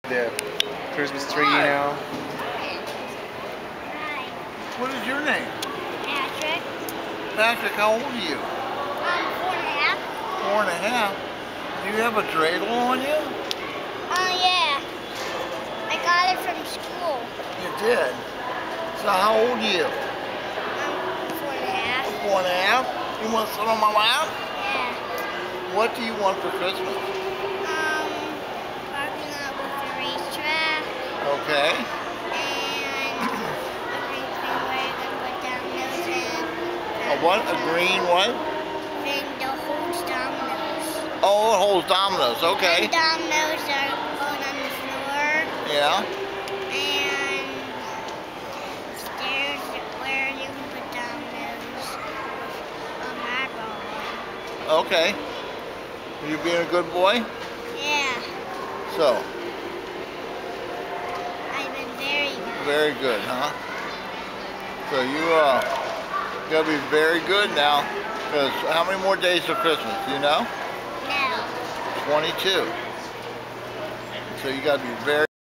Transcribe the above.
The Christmas tree, Hi. you know. Hi. What is your name? Patrick. Patrick, how old are you? 4.5. 4.5. Do you have a dreidel on you? Oh, yeah. I got it from school. You did. So how old are you? 4.5. 4.5? You want to sit on my lap? Yeah. What do you want for Christmas? Parking lot with a racetrack. Okay. And a green thing where you can put dominoes in. A what? A green what? Thing that holds dominoes. Oh, it holds dominoes. Okay. And dominoes are going on the floor. Yeah. And stairs where you can put dominoes with a marble. Okay. Are you being a good boy? Yeah. So, I've been very good. very good, huh? So you gotta be very good now, because how many more days to Christmas, do you know? No. 22. So you gotta be very